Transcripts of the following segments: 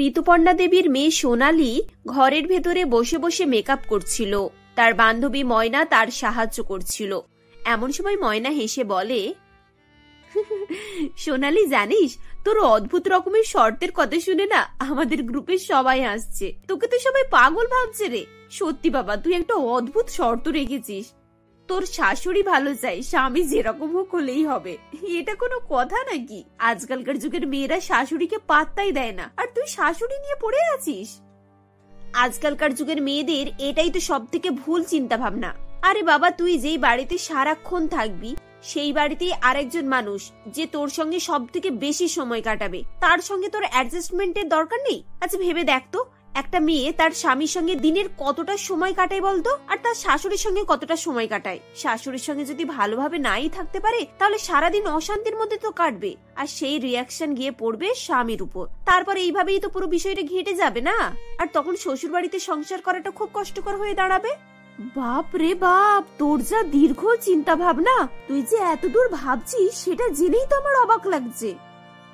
ঋতুপর্ণা দেবীর মেয়ে সোনালি ঘরের ভেতরে বসে বসে মেকআপ করছিল। তার বান্ধবী ময়না তার সাহায্য করছিল। এমন সময় ময়না হেসে বলে, সোনালি জানিস, তোর অদ্ভুত রকমের শর্তের কথা শুনে না আমাদের গ্রুপের সবাই হাসছে। তোকে তো সবাই পাগল ভাবছে রে। সত্যি বাবা, তুই একটা অদ্ভুত শর্ত রেখেছিস। তোর শাশুড়ি ভালো চাই, স্বামী যেরকম হোক হলেই হবে। এটা কোনো কথা নাকি? আজকালকার যুগের মেয়েরা শাশুড়িকে পাত্তাই দেয় না, আর তুই শাশুড়ি নিয়ে পড়ে আছিস। আজকালকার যুগের মেয়েদের এটাই তো সব থেকে ভুল চিন্তা ভাবনা। আরে বাবা, তুই যেই বাড়িতে সারাক্ষণ থাকবি সেই বাড়িতেই আরেকজন মানুষ যে তোর সঙ্গে সব থেকে বেশি সময় কাটাবে, তার সঙ্গে তোর অ্যাডজাস্টমেন্টের দরকার নেই? আচ্ছা ভেবে দেখ তো, একটা মেয়ে তার স্বামীর সঙ্গে দিনের কতটা সময় কাটায় বলতো, আর তার শাশুড়ির সঙ্গে কতটা সময় কাটায়। শাশুড়ির সঙ্গে যদি ভালোভাবে নাই থাকতে পারে তাহলে সারাদিন অশান্তির মধ্যে তো কাটবে, আর সেই রিয়াকশন গিয়ে পড়বে স্বামীর উপর। তারপর এইভাবেই তো পুরো বিষয়টা ঘেটে যাবে না, আর তখন শ্বশুর বাড়িতে সংসার করাটা খুব কষ্টকর হয়ে দাঁড়াবে। বাপ রে বাপ, তোর যা দীর্ঘ চিন্তা ভাবনা, তুই যে এত দূর ভাবছিস সেটা জেনেই তো আমার অবাক লাগছে।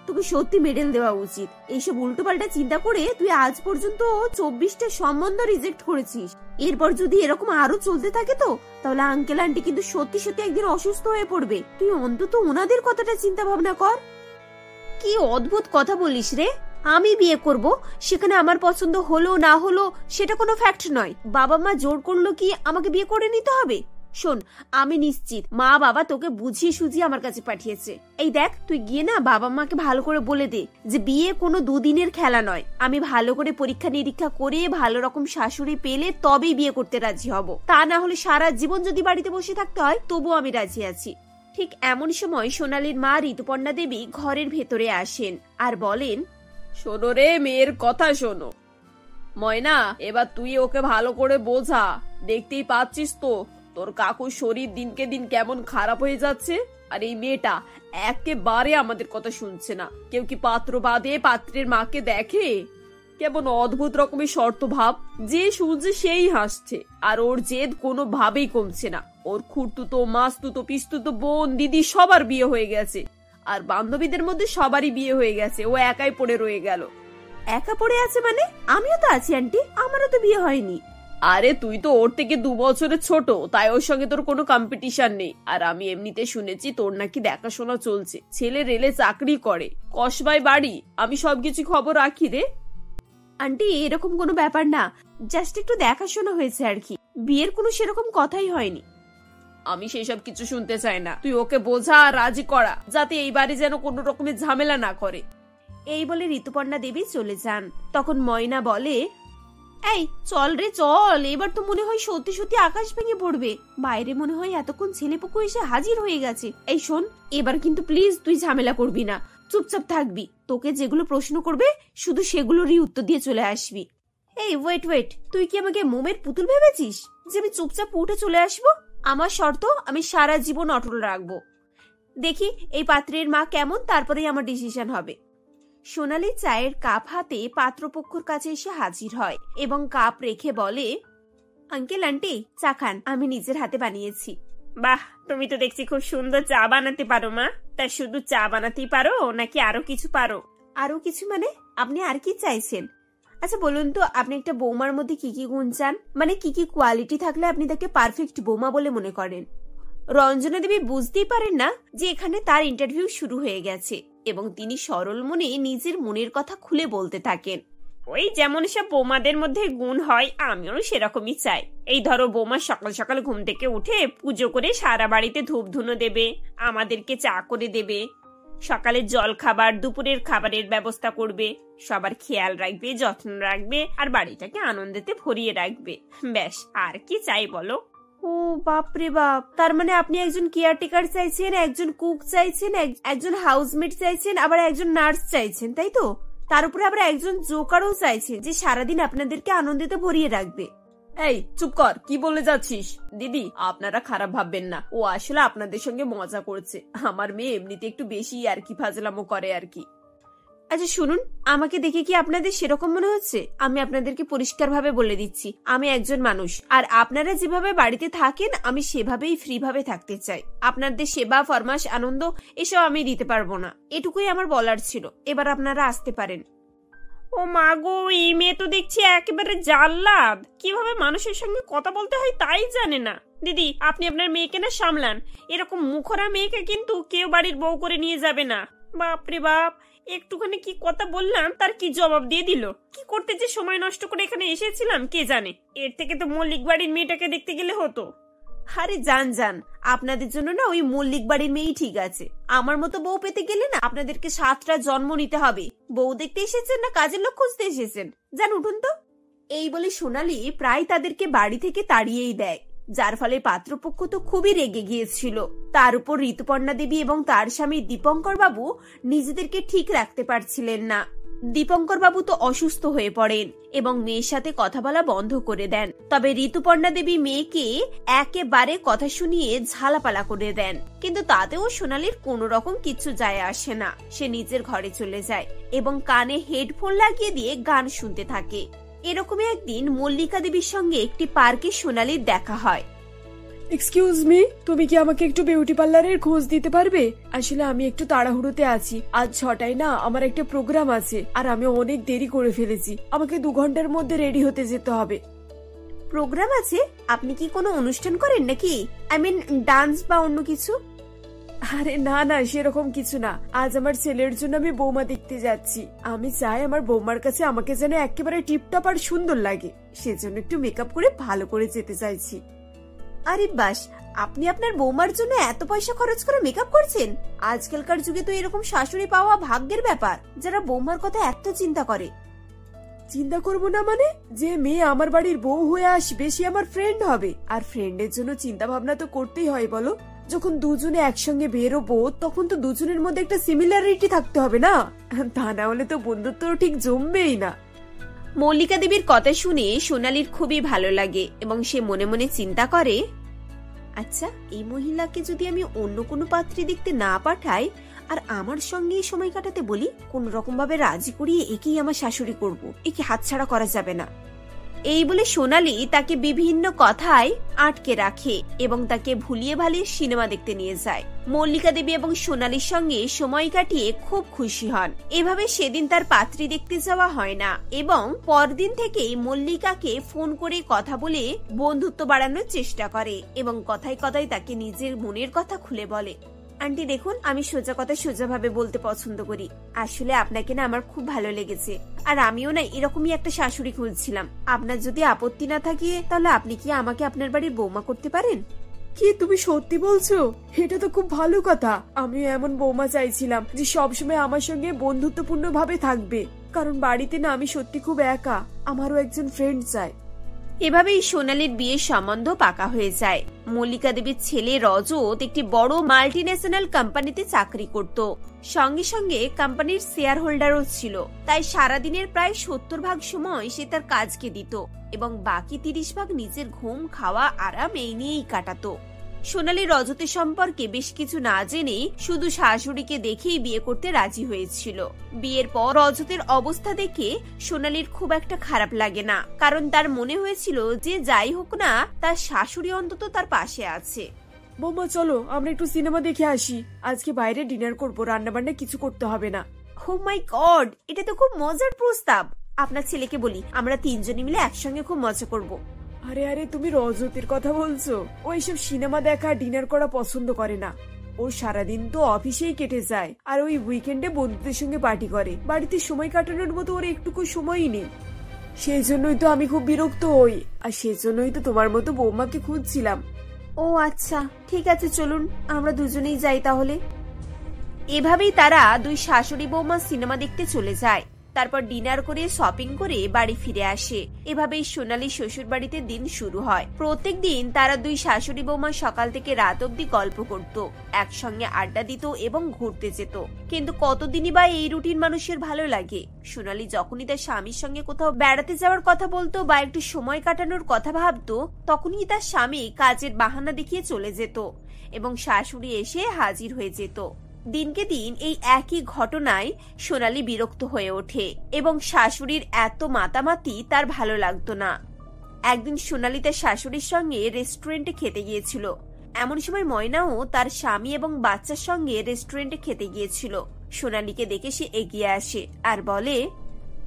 তোকে সত্যি মেডেল দেওয়া উচিত। এইসব উল্টো পাল্টা চিন্তা করে তুই আজ পর্যন্ত 24টা সম্বন্ধ রিজেক্ট করেছিস। এরপর যদি এরকম আরো চলতে থাকে তো তাহলে আঙ্কেল আন্টি কিন্তু সত্যি সত্যি একদিন অসুস্থ হয়ে পড়বে। তুই অন্তত ওনাদের কথাটা চিন্তা ভাবনা কর। কি অদ্ভুত কথা বলিস রে। আমি বিয়ে করব, সেখানে আমার পছন্দ হলো না হলো সেটা কোনো ফ্যাক্ট নয়। বাবা মা জোর করলো কি আমাকে বিয়ে করে নিতে হবে? শোন, আমি নিশ্চিত মা বাবা তোকে বুঝিয়ে সুঝিয়ে আমার কাছে পাঠিয়েছে। এই দেখ, তুই গিয়ে না বাবা মাকে ভালো করে বলে দে যে বিয়ে কোনো দুদিনের খেলা নয়। আমি ভালো করে পরীক্ষা নিরীক্ষা করে ভালো রকম শাশুড়ি পেলে তবেই বিয়ে করতে রাজি হব। তা না হলে সারা জীবন যদি বাড়িতে বসে থাকতে হয় তবুও আমি রাজি আছি। ঠিক এমন সময় সোনালীর মা ঋতুপর্ণা দেবী ঘরের ভেতরে আসেন আর বলেন, শোনো রে, মেয়ের কথা শোনো। ময়না, এবার তুই ওকে ভালো করে বোঝা। দেখতেই পাচ্ছিস তো তোর কাকুর শরীর দিনকে দিন কেমন খারাপ হয়ে যাচ্ছে, আর এই মেয়েটা একেবারে আমাদের কথা শুনছে না। কেউ কি পাত্র বাদে পাত্রের মাকে দেখে? কেমন অদ্ভুত রকমের শর্ত ভাব, যে শুনছে সেই হাসছে, আর ওর জেদ কোনো ভাবেই কমছে না। ওর খুঁড়তুতো মাসতুতো পিসতুতো বোন দিদি সবার বিয়ে হয়ে গেছে, আর বান্ধবীদের মধ্যে সবারই বিয়ে হয়ে গেছে। ও একাই পড়ে রয়ে গেল। একা পড়ে আছে মানে? আমিও তো আছি আন্টি, আমারও তো বিয়ে হয়নি। আরে তুই তো ওর থেকে 2 বছরের ছোট, তাই ওর সঙ্গে তোর কোনো কম্পিটিশন নেই। আর আমি এমনিতে শুনেছি তোর নাকি দেখাশোনা চলছে। ছেলে রেলে চাকরি করে, কসবায় বাড়ি। আমি সবকিছু খবর রাখি রে। আন্টি, এরকম কোনো ব্যাপার না, জাস্ট একটু দেখাশোনা হয়েছে আর কি। বিয়ের কোনো সেরকম কথাই হয়নি। আমি সেসব কিছু শুনতে চাই না। তুই ওকে বোঝা আর রাজি করা, যাতে এই বাড়ি যেন কোনো রকমের ঝামেলা না করে। এই বলে ঋতুপর্ণা দেবী চলে যান। তখন ময়না বলে, এই চল রে চল, এবার তো মনে হয় সত্যি সত্যি আকাশ ভেঙে পড়বে। বাইরে মনে হয় এতক্ষণ ছেলেপুকু এসে হাজির হয়ে গেছে। এই শোন, এবার কিন্তু প্লিজ তুই ঝামেলা করবি না, চুপচাপ থাকবি। তোকে যেগুলো প্রশ্ন করবে শুধু সেগুলোরই উত্তর দিয়ে চলে আসবি। এই ওয়েট ওয়েট, তুই কি আমাকে মোমের পুতুল ভেবেছিস যে আমি চুপচাপ উঠে চলে আসবো? আমার শর্ত আমি সারা জীবন অটল রাখবো। দেখি এই পাত্রের মা কেমন, তারপরেই আমার ডিসিশন হবে। সোনালী চায়ের কাপ হাতে পাত্রপক্ষর কাছে এসে হাজির হয় এবং কাপ রেখে বলে, আঙ্কেল আন্টি চা খান, আমি নিজের হাতে বানিয়েছি। বাহ, তুমি তো দেখছি খুব সুন্দর চা বানাতে পারো মা। তা শুধু চা বানাতেই পারো নাকি আরো কিছু পারো? আরো কিছু মানে? আপনি আর কি চাইছেন? আচ্ছা বলুন তো, আপনি একটা বৌমার মধ্যে কি কি গুণ চান? মানে কি কি কোয়ালিটি থাকলে আপনি তাকে পারফেক্ট বৌমা বলে মনে করেন? রঞ্জনা দেবী বুঝতেই পারেন না যে এখানে তার ইন্টারভিউ শুরু হয়ে গেছে এবং তিনি সরল মনে নিজের মনের কথা খুলে বলতে থাকেন। ওই যেমন সব বৌমাদের মধ্যে গুণ হয় আমিও সেরকমই চাই। এই ধরো, বৌমা সকাল সকাল ঘুম থেকে উঠে পুজো করে সারা বাড়িতে ধূপ ধুনো দেবে, আমাদেরকে চা করে দেবে, সকালের জল খাবার দুপুরের খাবারের ব্যবস্থা করবে, সবার খেয়াল রাখবে, যত্ন রাখবে, আর বাড়িটাকে আনন্দেতে ভরিয়ে রাখবে। ব্যাস, আর কি চাই বলো? ও বাপরে বাপ, তার মানে আপনি একজন কেয়ারটেকার চাইছেন, একজন কুক চাইছেন, একজন হাউসমেট চাইছেন, আবার একজন নার্স চাইছেন, তাই তো? তার উপরে আবার একজন জোকারও চাইছেন যে সারাদিন আপনাদেরকে আনন্দিত ভরিয়ে রাখবে। এই চুপ কর, কি বলে যাচ্ছিস? দিদি, আপনারা খারাপ ভাববেন না, ও আসলে আপনাদের সঙ্গে মজা করছে। আমার মেয়ে এমনিতে একটু বেশি আর কি ফাজলামো করে আর কি। আচ্ছা শুনুন, আমাকে দেখে কি আপনাদের সেরকম মনে হচ্ছে? আমি আপনাদেরকে পরিষ্কার ভাবে বলে দিচ্ছি, আমি একজন মানুষ, আর আপনারা যেভাবে বাড়িতে থাকেন আমি সেভাবেই ফ্রি ভাবে থাকতে চাই। আপনাদের সেবা ফরমাস আনন্দ এসব আমি দিতে পারবো না। এটুকুই আমার বলার ছিল। এবার আপনারা আসতে পারেন। ও মা গো, এই মেয়ে তো দেখছি একেবারে জাল্লাদ। কিভাবে মানুষের সঙ্গে কথা বলতে হয় তাই জানে না। দিদি, আপনি আপনার মেয়েকে না সামলান। এরকম মুখরা মেয়েকে কিন্তু কেউ বাড়ির বউ করে নিয়ে যাবে না। বাপরে বাপ, একটুখানি কি কথা বললাম তার কি জবাব দিয়ে দিল। কি করতে যে সময় নষ্ট করে এখানে এসেছিলাম কে জানে। এর থেকে তো মল্লিক বাড়ির মেয়েটাকে দেখতে গেলে হতো। আরে যান যান, আপনাদের জন্য না ওই মল্লিক বাড়ির মেয়েই ঠিক আছে। আমার মতো বউ পেতে গেলে না আপনাদেরকে 7টা জন্ম নিতে হবে। বউ দেখতে এসেছেন না কাজের লোক খুঁজতে এসেছেন? যান, উঠুন তো। এই বলে সোনালি প্রায় তাদেরকে বাড়ি থেকে তাড়িয়েই দেয়, যার ফলে পাত্রপক্ষ তো খুবই রেগে গিয়েছিল। তার উপর ঋতুপর্ণা দেবী এবং তার স্বামী দীপঙ্কর বাবু নিজেদেরকে ঠিক রাখতে পারছিলেন না। দীপঙ্কর বাবু তো অসুস্থ হয়ে পড়েন এবং মেয়ের সাথে কথা বলা বন্ধ করে দেন। তবে ঋতুপর্ণা দেবী মেয়েকে একেবারে কথা শুনিয়ে ঝালাপালা করে দেন, কিন্তু তাতেও সোনালির কোনো রকম কিছু যায় আসে না। সে নিজের ঘরে চলে যায় এবং কানে হেডফোন লাগিয়ে দিয়ে গান শুনতে থাকে। এরকমই একদিন মল্লিকা দেবীর সঙ্গে একটি পার্কে সোনালির দেখা হয়। এক্সকিউজ মি, তুমি কি আমাকে একটু বিউটি পার্লারের খোঁজ দিতে পারবে? আসলে আমি একটু তাড়াহুড়োতে আছি। আজ 6টায় না আমার একটা প্রোগ্রাম আছে আর আমি অনেক দেরি করে ফেলেছি। আমাকে 2 ঘন্টার মধ্যে রেডি হতে যেতে হবে। প্রোগ্রাম আছে? আপনি কি কোনো অনুষ্ঠান করেন নাকি? আই মিন ডান্স বা অন্য কিছু? আরে না না, সেরকম কিছু না। আজ আমার ছেলের জন্য আমি বৌমা দেখতে যাচ্ছি। আমি চাই আমার বৌমার কাছে আমাকে যেন একেবারে টিপটপ আর সুন্দর লাগে, সেজন্য একটু মেকআপ করে ভালো করে যেতে চাইছি। আরে বাস, আপনি আপনার বৌমার জন্য এত পয়সা খরচ করে মেকআপ করছেন? আজকালকার যুগে তো এরকম শাশুড়ি পাওয়া ভাগ্যের ব্যাপার, যারা বৌমার কথা এত চিন্তা করে। চিন্তা করব না মানে? যে মেয়ে আমার বাড়ির বউ হয়ে আসবে সে আমার ফ্রেন্ড হবে, আর ফ্রেন্ডের জন্য চিন্তা ভাবনা তো করতেই হয় বলো। যখন দুজনে একসঙ্গে বেরোবো তখন তো দুজনের মধ্যে একটা সিমিলারিটি থাকতে হবে না? তা না হলে তো বন্ধুত্ব ঠিক জমবেই না। মল্লিকা দেবীর কথা শুনে সোনালির খুবই ভালো লাগে এবং সে মনে মনে চিন্তা করে, আচ্ছা এই মহিলাকে যদি আমি অন্য কোনো পাত্রী দেখতে না পাঠাই আর আমার সঙ্গে সময় কাটাতে বলি, কোন রকম ভাবে রাজি করিয়ে একেই আমার শাশুড়ি করব, একে হাতছাড়া করা যাবে না। এই বলে সোনালি তাকে বিভিন্ন কথায় আটকে রাখে এবং তাকে ভুলিয়ে ভালিয়ে সিনেমা দেখতে নিয়ে যায়। মল্লিকা দেবী এবং সোনালির সঙ্গে সময় কাটিয়ে খুব খুশি হন। এভাবে সেদিন তার পাত্রী দেখতে যাওয়া হয় না এবং পরদিন থেকেই মল্লিকাকে ফোন করে কথা বলে বন্ধুত্ব বাড়ানোর চেষ্টা করে এবং কথায় কথায় তাকে নিজের মনের কথা খুলে বলে। আন্টি দেখুন, আমি সোজা কথা সোজা ভাবে বলতে পছন্দ করি। আসলে আপনাকে না আমার খুব ভালো লেগেছে, আর আমিও না এরকমই একটা শাশুড়ি খুঁজছিলাম। আপনার যদি আপত্তি না থাকে তাহলে আপনি কি আমাকে আপনার বাড়ির বৌমা করতে পারেন? কি তুমি সত্যি বলছো? এটা তো খুব ভালো কথা। আমিও এমন বৌমা চাইছিলাম যে সবসময় আমার সঙ্গে বন্ধুত্বপূর্ণ ভাবে থাকবে, কারণ বাড়িতে না আমি সত্যি খুব একা। আমারও একজন ফ্রেন্ড চাই। এভাবেই সোনালির বিয়ের সম্বন্ধ পাকা হয়ে যায়। মল্লিকা দেবীর ছেলে রজত একটি বড় মাল্টিন্যাশনাল কোম্পানিতে চাকরি করত, সঙ্গে সঙ্গে কোম্পানির শেয়ার হোল্ডারও ছিল। তাই সারাদিনের প্রায় 70 ভাগ সময় সে তার কাজকে দিত এবং বাকি 30 ভাগ নিজের ঘুম, খাওয়া, আরাম এই নিয়েই কাটাতো। সোনালি রজতের সম্পর্কে বেশ কিছু না জেনে শুধু শাশুড়িকে দেখেই বিয়ে করতে রাজি হয়েছিল। বিয়ের পর রজতের অবস্থা দেখে সোনালির খুব একটা খারাপ লাগে না, কারণ তার মনে হয়েছিল যে যাই হোক না তার শাশুড়ি অন্তত তার পাশে আছে। বৌমা চলো আমরা একটু সিনেমা দেখে আসি। আজকে বাইরে ডিনার করবো, রান্না বান্না কিছু করতে হবে না। ও মাই গড, এটা তো খুব মজার প্রস্তাব। আপনার ছেলেকে বলি আমরা 3 জনে মিলে একসঙ্গে খুব মজা করব। আরে আরে, তুমি রজতের কথা বলছো? ও এইসব সিনেমা দেখা, ডিনার করা পছন্দ করে না। ওর সারাদিন তো অফিসেই কেটে যায় আর ওই উইকেন্ডে বন্ধুদের সঙ্গে পার্টি করে। বাড়িতে সময় কাটানোর মতো ওর একটুকু সময়ই নেই। সেই জন্যই তো আমি খুব বিরক্ত হই, আর সেজন্যই তো তোমার মতো বৌমাকে খুঁজছিলাম। ও আচ্ছা, ঠিক আছে, চলুন আমরা দুজনেই যাই তাহলে। এভাবেই তারা দুই শাশুড়ি বৌমা সিনেমা দেখতে চলে যায়। তারপর ডিনার করে শপিং করে বাড়ি ফিরে আসে। এভাবেই সোনালী শ্বশুর বাড়িতে দিন শুরু হয়। প্রত্যেক দিন তারা দুই শাশুড়ি বৌমা সকাল থেকে রাত অব্দি গল্প করত, একসঙ্গে আড্ডা দিত এবং ঘুরতে যেত। কিন্তু কতদিনই বা এই রুটিন মানুষের ভালো লাগে। সোনালী যখনই তার স্বামীর সঙ্গে কোথাও বেড়াতে যাওয়ার কথা বলতো বা একটু সময় কাটানোর কথা ভাবতো, তখনই তার স্বামী কাজের বাহানা দেখিয়ে চলে যেত এবং শাশুড়ি এসে হাজির হয়ে যেত। দিনকে দিন এই একই ঘটনায় সোনালী বিরক্ত হয়ে ওঠে এবং শাশুড়ির এত মাতামাতি তার ভালো লাগতো না। একদিন সোনালী তার শাশুড়ির সঙ্গে রেস্টুরেন্টে খেতে গিয়েছিল। এমন সময় ময়নাও তার স্বামী এবং বাচ্চার সঙ্গে রেস্টুরেন্টে খেতে গিয়েছিল। সোনালীকে দেখে সে এগিয়ে আসে আর বলে,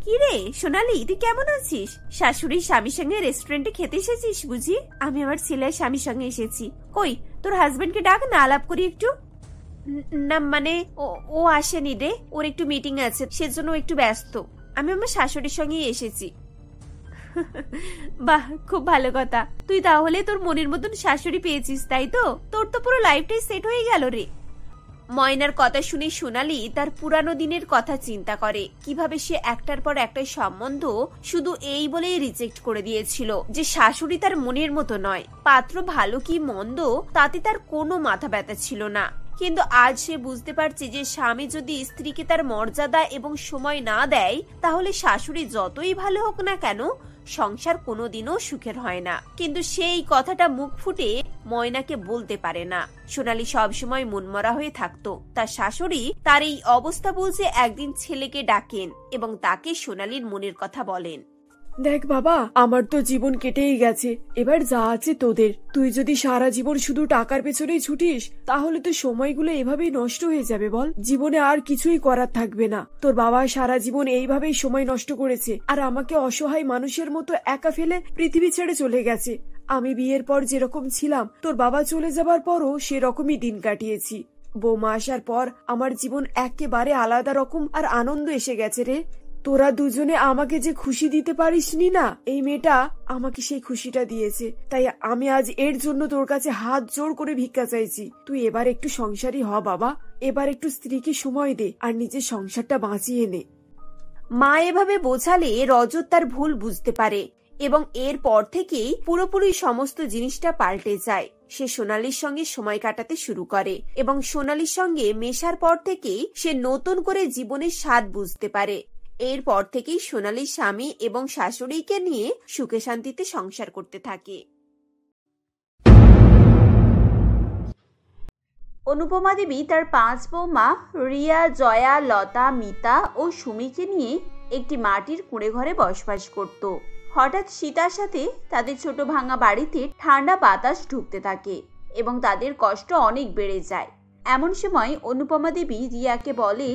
কি রে সোনালি, তুই কেমন আছিস? শাশুড়ির স্বামীর সঙ্গে রেস্টুরেন্টে খেতে এসেছিস বুঝি? আমি আমার ছেলের স্বামীর সঙ্গে এসেছি। কই তোর হাজবেন্ডকে ডাক না, আলাপ করি একটু। না মানে ও আসেনি রে, ওর একটু মিটিং আছে, সেজন্য একটু ব্যস্ত। আমি আমার শাশুড়ির সঙ্গেই এসেছি। বাহ, খুব ভালো কথা। তুই তাহলে তোর মনের মতন শাশুড়ি পেয়েছিস, তাই তো? তোর তো পুরো লাইফটাই সেট হয়ে গেল রে। ময়নার কথা শুনে সোনালি তার পুরানো দিনের কথা চিন্তা করে, কিভাবে সে একটার পর একটা সম্বন্ধ শুধু এই বলেই রিজেক্ট করে দিয়েছিল যে শাশুড়ি তার মনের মতো নয়। পাত্র ভালো কি মন্দ তাতে তার কোনো মাথা ব্যথা ছিল না, কিন্তু আজ সে বুঝতে পারছে যে স্বামী যদি স্ত্রীকে তার মর্যাদা এবং সময় না দেয়, তাহলে শাশুড়ি যতই ভালো হোক না কেন সংসার কোনোদিনও সুখের হয় না। কিন্তু সেই কথাটা মুখ ফুটে ময়নাকে বলতে পারে না। সোনালি সবসময় মনমরা হয়ে থাকতো। তার শাশুড়ি তার এই অবস্থা বুঝে একদিন ছেলেকে ডাকেন এবং তাকে সোনালির মনের কথা বলেন। দেখ বাবা, আমার তো জীবন কেটেই গেছে, এবার যা আছে তোদের। তুই যদি সারা জীবন শুধু টাকার পেছনেই ছুটিস, তাহলে তো সময়গুলো এভাবেই নষ্ট হয়ে যাবে। বল, জীবনে আর কিছুই করার থাকবে না। তোর বাবা সারা জীবন এইভাবেই সময় নষ্ট করেছে, আর আমাকে অসহায় মানুষের মতো একা ফেলে পৃথিবী ছেড়ে চলে গেছে। আমি বিয়ের পর যেরকম ছিলাম, তোর বাবা চলে যাবার পরও সেরকমই দিন কাটিয়েছি। বৌমা আসার পর আমার জীবন একেবারে আলাদা রকম আর আনন্দ এসে গেছে রে। তোরা দুজনে আমাকে যে খুশি দিতে পারিসনি না, এই মেয়েটা আমাকে সেই খুশিটা দিয়েছে। তাই আমি আজ এর জন্য তোর কাছে হাত জোড় করে ভিক্ষা চাইছি। তুই এবার একটু সংসারী হ বাবা, এবার একটু স্ত্রীকে সময় দে আর নিজের সংসারটা বাঁচিয়ে নে। মা এভাবে বোঝালে রজত তার ভুল বুঝতে পারে এবং এর পর থেকেই পুরোপুরি সমস্ত জিনিসটা পাল্টে যায়। সে সোনালির সঙ্গে সময় কাটাতে শুরু করে এবং সোনালির সঙ্গে মেশার পর থেকেই সে নতুন করে জীবনের স্বাদ বুঝতে পারে। এরপর থেকেই সোনালির স্বামী এবং শাশুড়িকে নিয়ে সুখে শান্তিতে সংসার করতে থাকে। অনুপমা দেবী তার 5 বৌমা রিয়া, জয়া, লতা, মিতা ও সুমিকে নিয়ে একটি মাটির কুঁড়ে ঘরে বসবাস করত। হঠাৎ শীতার সাথে তাদের ছোট ভাঙা বাড়িতে ঠান্ডা বাতাস ঢুকতে থাকে এবং তাদের কষ্ট অনেক বেড়ে যায়। এমন সময় অনুপমা দেবী রিয়াকে বলে,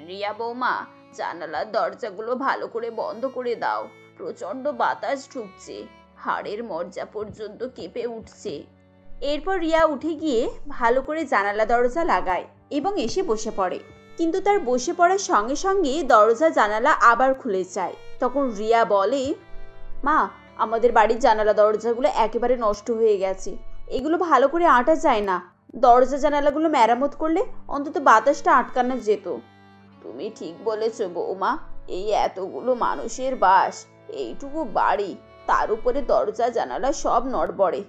রিয়া বৌমা, জানালার দরজাগুলো ভালো করে বন্ধ করে দাও, প্রচন্ড বাতাস ঢুকছে, হাড়ের মজ্জা পর্যন্ত কেঁপে উঠছে। এরপর রিয়া উঠে গিয়ে ভালো করে জানালা দরজা লাগায় এবং এসে বসে পড়ে, কিন্তু তার বসে পড়ার সঙ্গে সঙ্গে দরজা জানালা আবার খুলে যায়। তখন রিয়া বলে, মা, আমাদের বাড়ির জানালা দরজাগুলো একেবারে নষ্ট হয়ে গেছে, এগুলো ভালো করে আঁটা যায় না, দরজা জানালাগুলো মেরামত করলে অন্তত বাতাসটা আটকানো যেত। তুমি ঠিক বলেছ বৌমা, এই এতগুলো মানুষের বাস, এইটুকু বাড়ি, তার উপরে দরজা জানালা সব নড়বড়ে।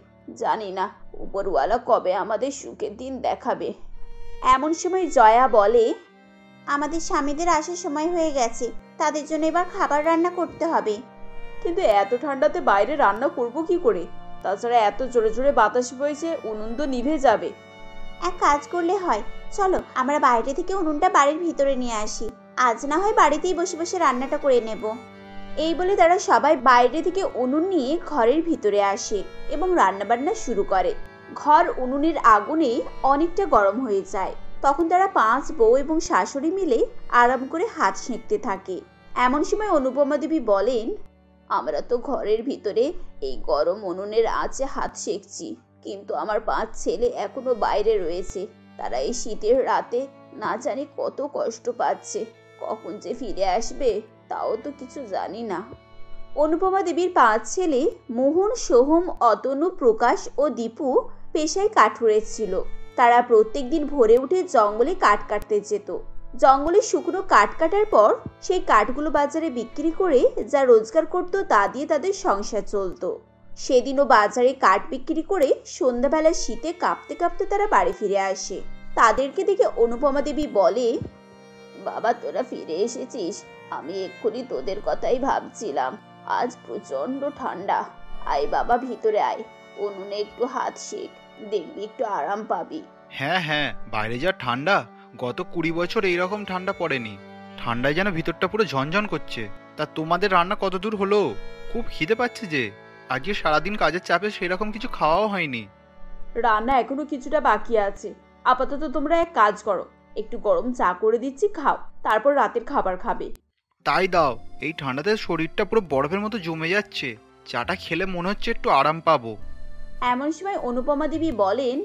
জানি না উপরওয়ালা কবে আমাদের সুখের দিন দেখাবে। এমন সময় জয়া বলে, আমাদের স্বামীদের আসার সময় হয়ে গেছে, তাদের জন্য এবার খাবার রান্না করতে হবে। কিন্তু এত ঠান্ডাতে বাইরে রান্না করব কি করে? তাছাড়া এত জোরে জোরে বাতাস বইছে, উনুন তো নিভে যাবে। এক কাজ করলে হয়, চলো আমরা বাইরে থেকে উনুনটা বাড়ির ভিতরে নিয়ে আসি, আজ না হয় বাড়িতেই বসে বসে রান্নাটা করে নেব। এই বলে তারা সবাই বাইরে থেকে উনুন নিয়ে ঘরের ভিতরে আসে এবং রান্নাবান্না শুরু করে। ঘর উনুনের আগুনে অনেকটা গরম হয়ে যায়। তখন তারা 5 বউ এবং শাশুড়ি মিলে আরাম করে হাত সেঁকতে থাকে। এমন সময় অনুপমা দেবী বলেন, আমরা তো ঘরের ভিতরে এই গরম উনুনের আঁচে হাত সেঁকছি, কিন্তু আমার 5 ছেলে এখনো বাইরে রয়েছে। তারা এই শীতের রাতে না জানি কত কষ্ট পাচ্ছে, কখন যে ফিরে আসবে তাও তো কিছু জানি না। অনুপমা দেবীর 5 ছেলে মোহন, সোহম, অতনু, প্রকাশ ও দীপু পেশায় কাঠুরে ছিল। তারা প্রত্যেকদিন ভোরে উঠে জঙ্গলে কাঠ কাটতে যেত। জঙ্গলে শুকনো কাঠ কাটার পর সেই কাঠগুলো বাজারে বিক্রি করে যা রোজগার করত তা দিয়ে তাদের সংসার চলত। সেদিনও বাজারে কাঠ বিক্রি করে সন্ধ্যাবেলা শীতে কাঁপতে কাঁপতে তারা বাড়ি ফিরে আসে। তাদেরকে দেখে অনুপমা দেবী বলে, বাবা, তোরা ফিরে এসেছিস, আমি এক্ষুনি তোদের কথাই ভাবছিলাম। আজ প্রচন্ড ঠান্ডা, আয় বাবা ভিতরে আয়, উনুনে একটু হাত সেক, দেখবি একটু আরাম পাবি। হ্যাঁ হ্যাঁ, বাইরে যা ঠান্ডা, গত 20 বছর এইরকম ঠান্ডা পড়েনি। ঠান্ডায় যেন ভিতরটা পুরো ঝনঝন করছে। তা তোমাদের রান্না কত দূর হলো? খুব খিদে পাচ্ছে যে, আজকে সারাদিন কাজের চাপে সেরকম কিছু খাওয়াও হয়নি। রান্না এখনো কিছুটা বাকি আছে। আপাতত তোমরা এক কাজ করো, একটু গরম চা করে দিচ্ছি, খাও, তারপর রাতের খাবার খাবে। তাই দাও, এই ঠান্ডাতে শরীরটা পুরো বরফের মতো জমে যাচ্ছে, চাটা খেলে মনে হচ্ছে একটু আরাম পাবো। এমন সময় অনুপমা দেবী বলেন,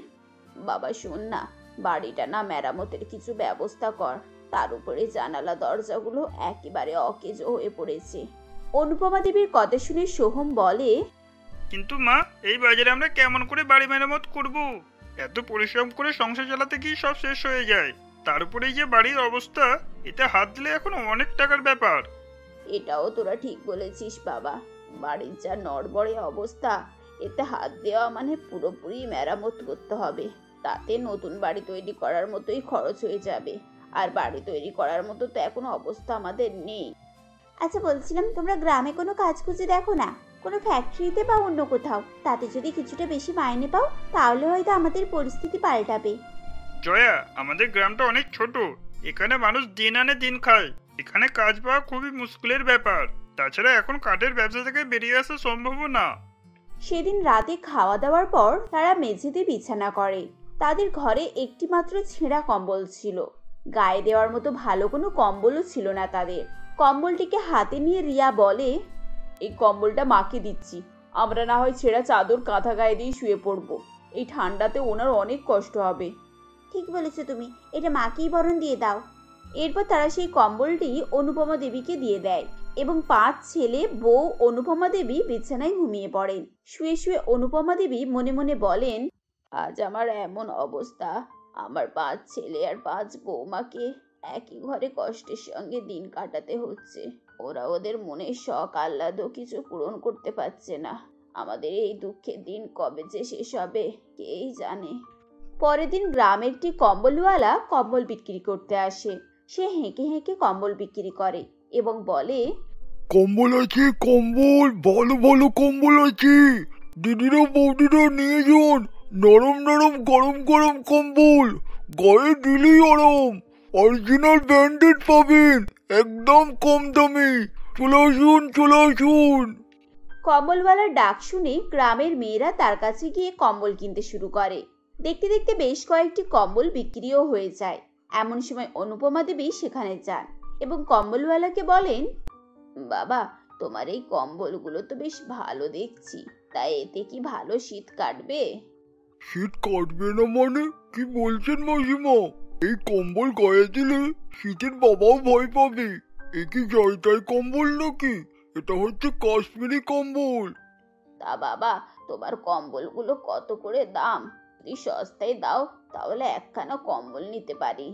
বাবা শোন না, বাড়িটা না মেরামতের কিছু ব্যবস্থা কর, তার উপরে জানালা দরজাগুলো একেবারে অকেজো হয়ে পড়েছে। অনুপমা দেবীর কথা শুনে সোহম বলে, কিন্তু মা, এই বাজারে আমরা কেমন করে বাড়ি মেরামত করব? এত পরিশ্রম করে সংসার চালাতে কি সব শেষ হয়ে যায়? তার উপরে যে বাড়ির অবস্থা, এতে হাত দিলে এখন অনেক টাকার ব্যাপার। এটাও তোরা ঠিক বলেছিস বাবা, বাড়ির যা নড়বড়ে অবস্থা, এতে হাত দেওয়া মানে পুরোপুরি মেরামত করতে হবে। তাতে নতুন বাড়ি তৈরি করার মতোই খরচ হয়ে যাবে, আর বাড়ি তৈরি করার মতো তো এখন অবস্থা আমাদের নেই। আচ্ছা বলছিলাম, তোমরা গ্রামে কোনো কাজ খুঁজে দেখো না, কোনো ফ্যাক্টরিতে বা অন্য কোথাও, তাতে যদি কিছুটা বেশি মাইনে পাও তাহলে হয়তো আমাদের পরিস্থিতি পাল্টাবে। জয়া, আমাদের গ্রামটা অনেক ছোট, এখানে মানুষ দিন আনে দিন খায়, এখানে কাজ পাওয়া খুবই মুশকিলের ব্যাপার। তাছাড়া এখন কাঠের ব্যবসা থেকে বেরিয়ে আসা সম্ভব না। সেদিন রাতে খাওয়া দাওয়ার পর তারা মেঝেতে বিছানা করে। তাদের ঘরে একটি মাত্র ছেঁড়া কম্বল ছিল, গায়ে দেওয়ার মতো ভালো কোনো কম্বলও ছিল না তাদের। কম্বলটিকে হাতে নিয়ে রিয়া বলে, এই কম্বলটা মাকে দিচ্ছি, আমরা না হয় ছেঁড়া চাদর কাঁথা গায়ে দিয়ে শুয়ে পড়বো, এই ঠান্ডাতে ওনার অনেক কষ্ট হবে। ঠিক বলেছো তুমি, এটা মাকেই বরণ দিয়ে দাও। এরপর তারা সেই কম্বলটি অনুপমা দেবীকে দিয়ে দেয় এবং 5 ছেলে বউ অনুপমা দেবী বিছানায় ঘুমিয়ে পড়েন। শুয়ে শুয়ে অনুপমা দেবী মনে মনে বলেন, আজ আমার এমন অবস্থা, আমার 5 ছেলে আর 5 বৌমাকে একই ঘরে কষ্টের সঙ্গে দিন কাটাতে হচ্ছে। ওরা ওদের মনের শখ আহ্লাদও কিছু পূরণ করতে পারছে না। আমাদের এই দুঃখের দিন কবে যে শেষ হবে কেই জানে। পরের দিন গ্রামের একটি কম্বলওয়ালা কম্বল বিক্রি করতে আসে। সে হেঁকে হেঁকে কম্বল বিক্রি করে এবং বলে, কম্বল আছে, কম্বল, ভালো ভালো কম্বল আছে, দিদিরা বৌদিরা নিয়ে যান, নরম নরম গরম গরম কম্বল, গায়ে দিলেই আরাম, অরিজিনাল ব্র্যান্ডেড পাবেন, একদম কম দামে, চলে আসুন চলে আসুন। কম্বলওয়ালার ডাক শুনে গ্রামের মেয়েরা তার কাছে গিয়ে কম্বল কিনতে শুরু করে। দেখতে দেখতে বেশ কয়েকটি কম্বল বিক্রিও হয়ে যায়। এমন সময় অনুপমা দেবী সেখানে যান এবং কম্বলওয়ালাকে বলেন, বাবা, তোমার এই কম্বলগুলো তো বেশ ভালো দেখছি, তাই এতে কি ভালো শীত কাটবে? শীত কাটবে না মানে কি বলছেন মাসিমা? এই কম্বল গায়ে দিলে শীতের বাবাও ভয় পাবে। এ কি জয়তাই কম্বল নাকি? এটা হচ্ছে কাশ্মীরি কম্বল। তা বাবা, তোমার কম্বলগুলো কত করে দাম? যদি সস্তায় দাও তাহলে একখানা কম্বল নিতে পারি।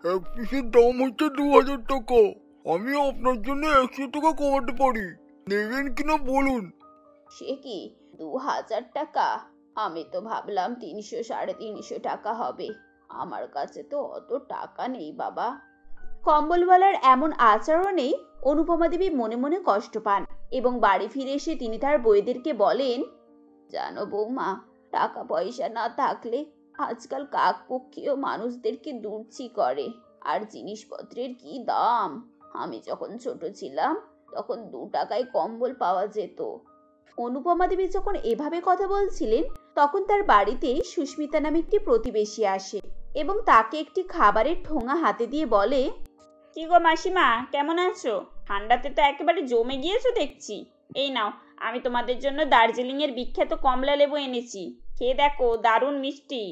এক পিসের দাম হচ্ছে 2000 টাকা। আমি আপনার জন্য 100 টাকা কমাতে পারি, নেবেন কিনা বলুন। সে কি 2000 টাকা? আমি তো ভাবলাম 300 350 টাকা হবে। আমার কাছে তো অত টাকা নেই বাবা। কম্বলওয়ালার এমন আচরণে অনুপমা দেবী মনে মনে কষ্ট পান এবং বাড়ি ফিরে এসে তিনি তার বউদেরকে বলেন, জানো বৌমা, টাকা পয়সা না থাকলে আজকাল কাকপক্ষীয় মানুষদেরকে দুর্চি করে, আর জিনিসপত্রের কি দাম। আমি যখন ছোট ছিলাম তখন 2 টাকায় কম্বল পাওয়া যেত। অনুপমা দেবী যখন এভাবে কথা বলছিলেন তখন তার বাড়িতে সুস্মিতা নামে একটি প্রতিবেশী আসে এবং তাকে একটি খাবারের ঠোঙা হাতে দিয়ে বলে, কি গো মাসিমা, কেমন আছো? ঠান্ডাতে তো একেবারে জমে গিয়েছো দেখছি। এই নাও, আমি তোমাদের জন্য দার্জিলিং এর বিখ্যাত কমলা লেবু এনেছি, খেয়ে দেখো, দারুণ মিষ্টি।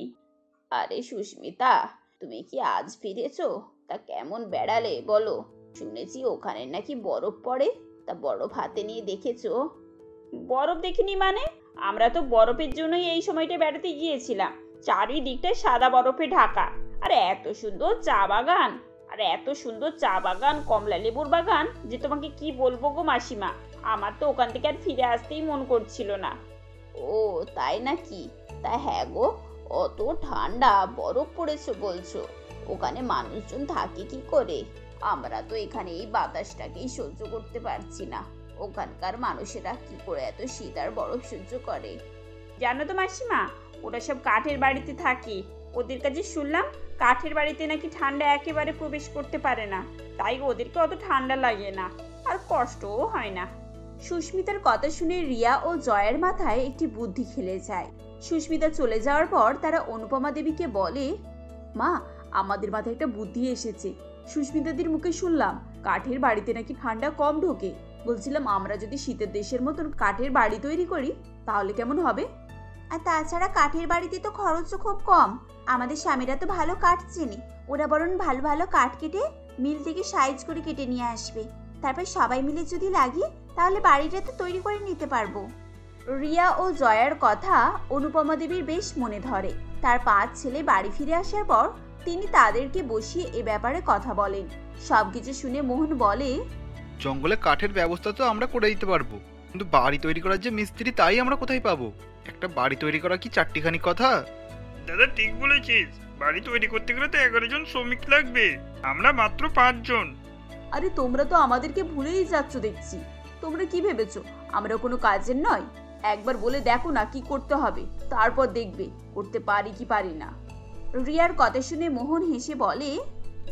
আরে সুস্মিতা, তুমি কি আজ ফিরেছো? তা কেমন বেড়ালে বলো? শুনেছি ওখানে নাকি বরফ পড়ে, তা বরফ হাতে নিয়ে দেখেছো? বরফ দেখিনি মানে? আমরা তো বরফের জন্যই এই সময়টা বেড়াতে গিয়েছিলাম। চারিদিকটা সাদা বরফে ঢাকা, আর এত সুন্দর চা বাগান, আর এত সুন্দর চা বাগান, কমলা লেবুর বাগান, যে তোমাকে কি বলবো গো মাসিমা, আমার তো ওখান থেকে আর ফিরে আসতেই মন করছিল না। ও তাই নাকি? তা হ্যাঁ গো, অত ঠান্ডা, বরফ পড়েছে বলছো, ওখানে মানুষজন থাকে কি করে? আমরা তো এখানে এই বাতাসটাকেই সহ্য করতে পারছি না, ওখানকার মানুষেরা কি করে এত শীত আর বরফ সহ্য করে? জানো তো মাসিমা, ওরা সব কাঠের বাড়িতে থাকে। ওদের কাছে শুনলাম কাঠের বাড়িতে নাকি ঠান্ডা একেবারে প্রবেশ করতে পারে না, তাই ওদেরকে অত ঠান্ডা লাগে না, আর কষ্টও হয় না। সুস্মিতার কথা শুনে রিয়া ও জয়ের মাথায় একটি বুদ্ধি খেলে যায়। সুস্মিতা চলে যাওয়ার পর তারা অনুপমা দেবীকে বলে, মা, আমাদের মাথায় একটা বুদ্ধি এসেছে, সুস্মিতাদির মুখে শুনলাম কাঠের বাড়িতে নাকি ঠান্ডা কম ঢোকে। বলছিলাম আমরা যদি শীতের দেশের মতন কাঠের বাড়ি তৈরি করি তাহলে কেমন হবে? আর তাছাড়া কাঠের বাড়িতে তো খরচও খুব কম। আমাদের স্বামীরা তো ভালো কাঠ চেনে, ওরা বরং ভালো ভালো কাঠ কেটে মিল থেকে সাইজ করে কেটে নিয়ে আসবে। তারপর সবাই মিলে যদি লাগি তাহলে বাড়িটা তো তৈরি করে নিতে পারবো। রিয়া ও জয়ার কথা অনুপমা দেবীর বেশ মনে ধরে। তার 5 ছেলে বাড়ি ফিরে আসার পর তিনি তাদেরকে বসিয়ে এ ব্যাপারে কথা বলেন। সবকিছু শুনে মোহন বলে, জঙ্গলে কাঠের ব্যবস্থা তো আমরা করে দিতে পারবো, কিন্তু বাড়ি তৈরি করার যে মিস্ত্রি তাই আমরা কোথায় পাবো? একটা বাড়ি তৈরি করা কি চারটিখানি কথা? দাদা ঠিক বলেছিস, বাড়ি তৈরি করতে গেলে তো 11 জন শ্রমিক লাগবে, আমরা মাত্র 5 জন। আরে তোমরা তো আমাদেরকে ভুলেই যাচ্ছ দেখছি। তোমরা কি ভেবেছো আমরা কোনো কাজের নয়? একবার বলে দেখো না কি করতে হবে, তারপর দেখবে করতে পারি কি পারি না। রিয়ার কথা শুনে মোহন হেসে বলে,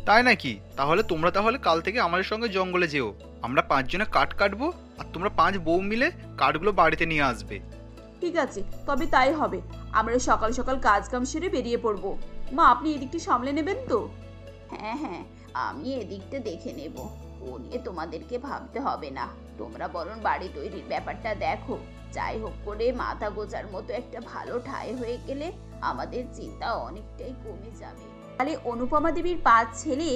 তাই নাকি? তাহলে তোমরা কাল থেকে আমাদের সঙ্গে জঙ্গলে যেও। আমরা 5 জনে কাঠ কাটবো আর তোমরা 5 বউ মিলে কাঠগুলো বাড়িতে নিয়ে আসবে। ঠিক আছে, তবে তাই হবে। আমরা সকাল সকাল কাজ কাম সেরে বেরিয়ে পড়বো। মা আপনি এদিকটি সামলে নেবেন তো? হ্যাঁ হ্যাঁ, আমি এদিকটা দেখে নেব, ও নিয়ে তোমাদেরকে ভাবতে হবে না। তোমরা বরং বাড়ি তৈরির ব্যাপারটা দেখো। যাই হোক করে মাথা গোজার মতো একটা ভালো ঠাঁই হয়ে গেলে আমাদের চিন্তা অনেকটাই কমে যাবে। তাহলে অনুপমা দেবীর 5 ছেলে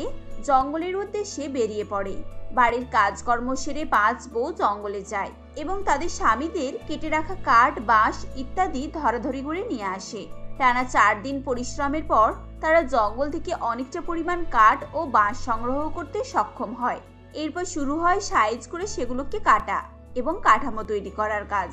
জঙ্গলের উদ্দেশ্যে বেরিয়ে পড়ে। বাড়ির কাজকর্ম সেরে 5 বউ জঙ্গলে যায় এবং তাদের স্বামীদের কেটে রাখা কাঠ, বাঁশ ইত্যাদি ধরাধরি করে নিয়ে আসে। টানা 4 দিন পরিশ্রমের পর তারা জঙ্গল থেকে অনেকটা পরিমাণ কাঠ ও বাঁশ সংগ্রহ করতে সক্ষম হয়। এরপর শুরু হয় সাইজ করে সেগুলোকে কাটা এবং কাঠামো তৈরি করার কাজ।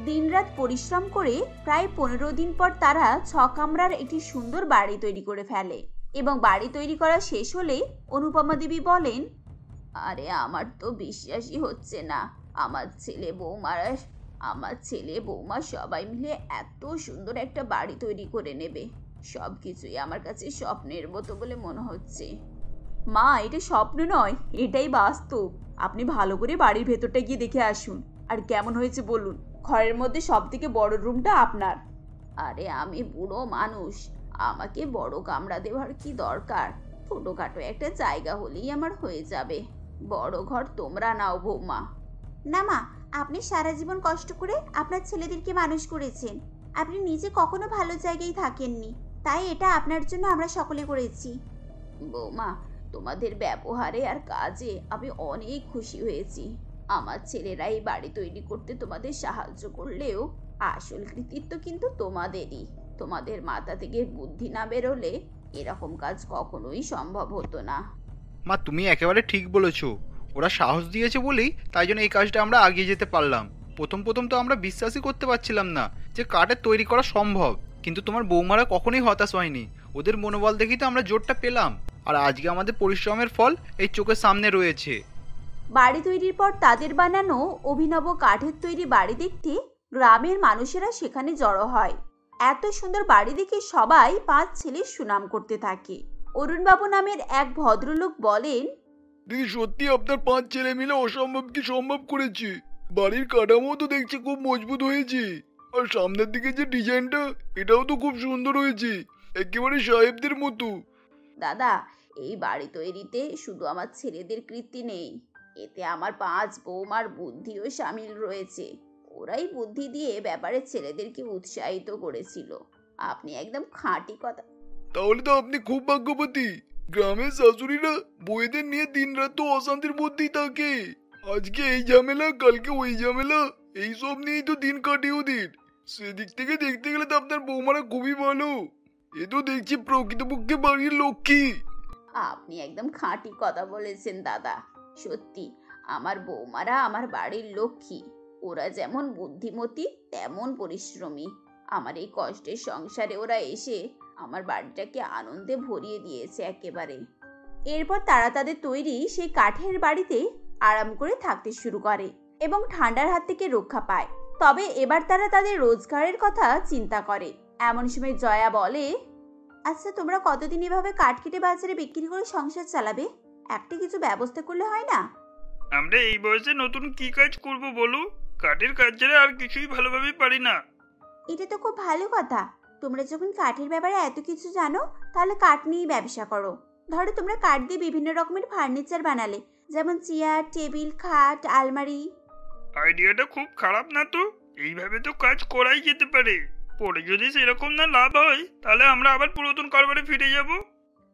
দিনরাত পরিশ্রম করে প্রায় 15 দিন পর তারা 6 কামরার একটি সুন্দর বাড়ি তৈরি করে ফেলে এবং বাড়ি তৈরি করা শেষ হলে অনুপমা দেবী বলেন, আরে আমার তো বিশ্বাসই হচ্ছে না আমার ছেলে বৌমা সবাই মিলে এত সুন্দর একটা বাড়ি তৈরি করে নেবে। সবকিছুই আমার কাছে স্বপ্নের মতো বলে মনে হচ্ছে। মা এটা স্বপ্ন নয়, এটাই বাস্তব। আপনি ভালো করে বাড়ির ভেতরটা গিয়ে দেখে আসুন, আর কেমন হয়েছে বলুন। ঘরের মধ্যে সব থেকে বড় রুমটা আপনার। আরে আমি বুড়ো মানুষ, আমাকে বড় কামরা দেওয়ার কি দরকার? ছোটখাটো একটা জায়গা হলেই আমার হয়ে যাবে। বড় ঘর তোমরা নাও বৌমা। না মা, আপনি সারা জীবন কষ্ট করে আপনার ছেলেদেরকে মানুষ করেছেন, আপনি নিজে কখনো ভালো জায়গায় থাকেননি, তাই এটা আপনার জন্য আমরা সকলে করেছি। বৌমা, তোমাদের ব্যবহারে আর কাজে আমি অনেক খুশি হয়েছি। আমার ছেলেরা এই বাড়ি তৈরি করতে তোমাদের সাহায্য করলেও আসল কৃতিত্ব কিন্তু তোমাদেরই। তোমাদের মাথা থেকে বুদ্ধি না বেরোলে এরকম কাজ কখনোই সম্ভব হতো না। মা তুমি একেবারে ঠিক বলেছো, ওরা সাহস দিয়েছে বলেই তাই জন্য এই কাজটা আমরা এগিয়ে যেতে পারলাম। প্রথম তো আমরা বিশ্বাসই করতে পারছিলাম না যে কাঠের তৈরি করা সম্ভব, কিন্তু তোমার বৌমারা কখনোই হতাশ হয়নি। ওদের মনোবল দেখেই তো আমরা জোরটা পেলাম, আর আজকে আমাদের পরিশ্রমের ফল এই চোখের সামনে রয়েছে। বাড়ি তৈরির পর তাদের বানানো অভিনব কাঠের তৈরি বাড়ি দেখতে গ্রামের মানুষেরা সেখানে জড়ো হয়। এত সুন্দর বাড়ি দেখে সবাই 5 ছেলের সুনাম করতে থাকে। অরুণবাবু নামের এক ভদ্রলোক বলেন, দিদি সত্যি আপনার 5 ছেলে মিলে অসম্ভব কি সম্ভব করেছে। বাড়ির কাঠামো তো দেখছি খুব মজবুত হয়েছে, আর সামনের দিকে যে ডিজাইনটা এটাও তো খুব সুন্দর হয়েছে, একেবারে সাহেবদের মতো। দাদা, এই বাড়ি তৈরিতে শুধু আমার ছেলেদের কৃতি নেই, এতে আমার 5 বৌমার বুদ্ধিও সামিল রয়েছে। ওরাই বুদ্ধি দিয়ে ব্যাপারে ছেলেদেরকে উৎসাহিত করেছিল। আপনি একদম খাঁটি কথা। তাহলে তো আপনি খুব ভাগ্যবতী। গ্রামের শাশুড়িরা বউদের নিয়ে দিনরাত তো অশান্তির মধ্যেই থাকে, আজকে এই ঝামেলা কালকে ওই ঝামেলা, এইসব নিয়েই তো দিন কাটে ওদের। সেদিক থেকে দেখতে গেলে তো আপনার বৌমারা খুবই ভালো। এ তো দেখছি প্রকৃতপক্ষে বাড়ির লক্ষ্মী। আপনি একদম খাঁটি কথা বলেছেন দাদা। সত্যি আমার বৌমারা আমার বাড়ির লক্ষ্মী। ওরা যেমন বুদ্ধিমতী তেমন পরিশ্রমী। আমার এই কষ্টের সংসারে ওরা এসে আমার বাড়িটাকে আনন্দে ভরিয়ে দিয়েছে একেবারে। এরপর তারা তাদের তৈরি সেই কাঠের বাড়িতে আরাম করে থাকতে শুরু করে এবং ঠান্ডার হাত থেকে রক্ষা পায়। তবে এবার তারা তাদের রোজগারের কথা চিন্তা করে। এমন সময় জয়া বলে, আচ্ছা তোমরা কতদিন এভাবে কাঠ কেটে বাজারে বিক্রি করে সংসার চালাবে? একটা কিছু ব্যবস্থা করলে হয় না? আমরা এই বয়সে নতুন কি কাজ করব বলো? কাঠের কাজ ছাড়া আর কিছুই ভালোভাবে পারি না। এটা তো খুব ভালো কথা। তোমরা যখন কাঠের ব্যাপারে এত কিছু জানো তাহলে কাঠ নিয়ে ব্যবসা করো। ধরো তোমরা কাঠ দিয়ে বিভিন্ন রকমের ফার্নিচার বানালে, যেমন চেয়ার, টেবিল, খাট, আলমারি। আইডিয়াটা খুব খারাপ না তো। এইভাবে তো কাজ করাই যেতে পারে। পরে যদি সেরকম না লাভ হয় তাহলে আমরা আবার পুরাতন কারবারে ফিরে যাব।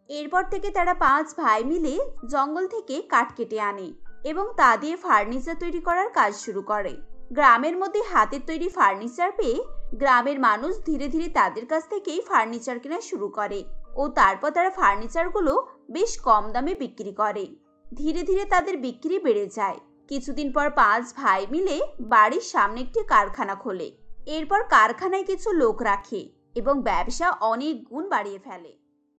এরপর থেকে তারা 5 ভাই মিলে জঙ্গল থেকে কাঠ কেটে আনে এবং তা দিয়ে ফার্নিচার তৈরি করার কাজ শুরু করে। গ্রামের মধ্যে হাতের তৈরি ফার্নিচার পেয়ে গ্রামের মানুষ ধীরে ধীরে তাদের কাছ থেকেই ফার্নিচার কেনা শুরু করে ও তারপর তারা ফার্নিচারগুলো বেশ কম দামে বিক্রি করে। ধীরে ধীরে তাদের বিক্রি বেড়ে যায়। কিছুদিন পর 5 ভাই মিলে বাড়ির সামনে একটি কারখানা খোলে। এরপর কারখানায় কিছু লোক রাখে এবং ব্যবসা অনেক গুণ বাড়িয়ে ফেলে।